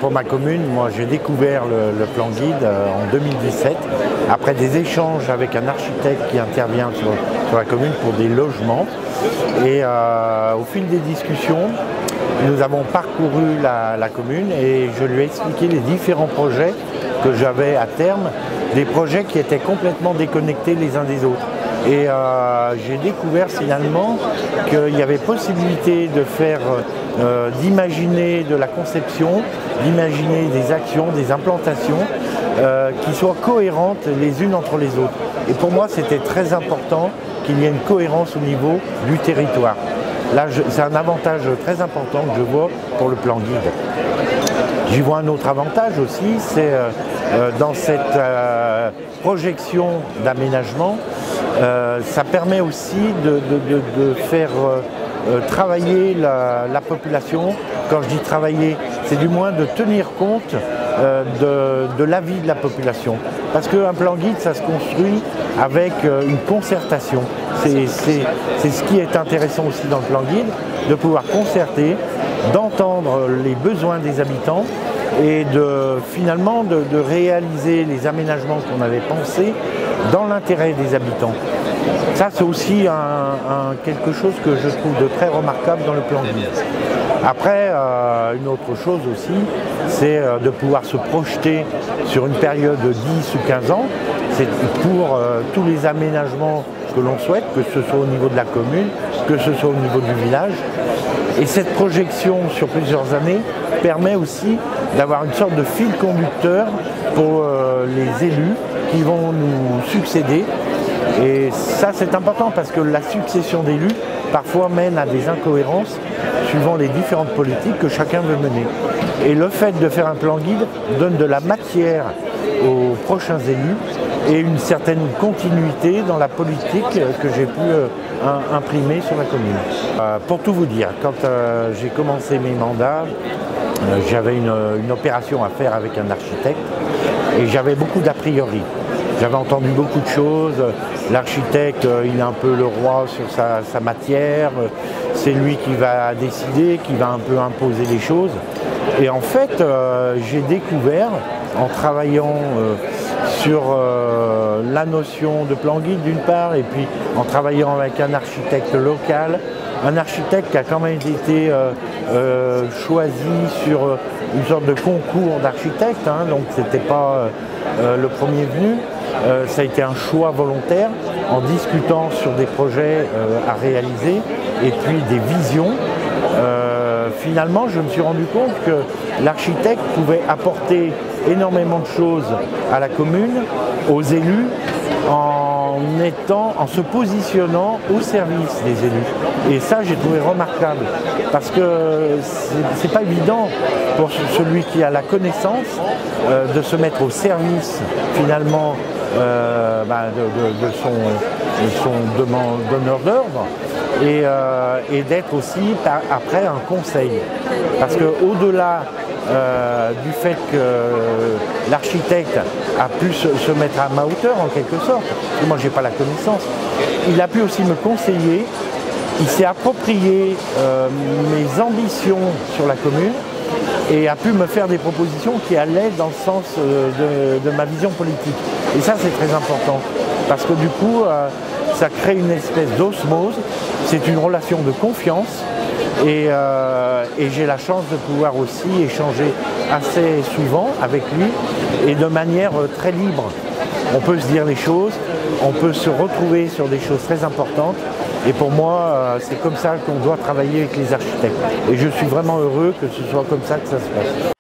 Pour ma commune, moi j'ai découvert le plan guide en 2017 après des échanges avec un architecte qui intervient sur la commune pour des logements. Et au fil des discussions, nous avons parcouru la commune et je lui ai expliqué les différents projets que j'avais à terme, des projets qui étaient complètement déconnectés les uns des autres. Et j'ai découvert finalement qu'il y avait possibilité de faire, d'imaginer de la conception, d'imaginer des actions, des implantations qui soient cohérentes les unes entre les autres. Et pour moi, c'était très important qu'il y ait une cohérence au niveau du territoire. Là, c'est un avantage très important que je vois pour le plan guide. J'y vois un autre avantage aussi, c'est dans cette projection d'aménagement, ça permet aussi de faire travailler la population. Quand je dis travailler, c'est du moins de tenir compte de l'avis de la population. Parce qu'un plan guide, ça se construit avec une concertation. C'est ce qui est intéressant aussi dans le plan guide, de pouvoir concerter, d'entendre les besoins des habitants et finalement de réaliser les aménagements qu'on avait pensés dans l'intérêt des habitants. Ça, c'est aussi quelque chose que je trouve de très remarquable dans le plan guide. Après, une autre chose aussi, c'est de pouvoir se projeter sur une période de 10 ou 15 ans. C'est pour tous les aménagements que l'on souhaite, que ce soit au niveau de la commune, que ce soit au niveau du village. Et cette projection sur plusieurs années permet aussi d'avoir une sorte de fil conducteur pour les élus qui vont nous succéder. Et ça, c'est important parce que la succession d'élus parfois mène à des incohérences suivant les différentes politiques que chacun veut mener. Et le fait de faire un plan guide donne de la matière aux prochains élus et une certaine continuité dans la politique que j'ai pu imprimer sur la commune. Pour tout vous dire, quand j'ai commencé mes mandats, j'avais une opération à faire avec un architecte et j'avais beaucoup d'a priori. J'avais entendu beaucoup de choses. L'architecte, il est un peu le roi sur sa matière. C'est lui qui va décider, qui va un peu imposer les choses. Et en fait, j'ai découvert, en travaillant sur la notion de plan guide d'une part, et puis en travaillant avec un architecte local, un architecte qui a quand même été choisi sur une sorte de concours d'architectes, hein, donc c'était pas le premier venu. Ça a été un choix volontaire en discutant sur des projets à réaliser et puis des visions. Finalement, je me suis rendu compte que l'architecte pouvait apporter énormément de choses à la commune, aux élus, en se positionnant au service des élus. Et ça, j'ai trouvé remarquable, parce que c'est pas évident pour celui qui a la connaissance de se mettre au service, finalement, de son donneur d'ordre et d'être aussi après un conseil. Parce qu'au-delà du fait que l'architecte a pu se mettre à ma hauteur en quelque sorte, et moi j'ai pas la connaissance, il a pu aussi me conseiller, il s'est approprié mes ambitions sur la commune et a pu me faire des propositions qui allaient dans le sens de ma vision politique. Et ça, c'est très important, parce que du coup, ça crée une espèce d'osmose, c'est une relation de confiance, et j'ai la chance de pouvoir aussi échanger assez souvent avec lui, et de manière très libre. On peut se dire les choses, on peut se retrouver sur des choses très importantes, et pour moi, c'est comme ça qu'on doit travailler avec les architectes. Et je suis vraiment heureux que ce soit comme ça que ça se passe.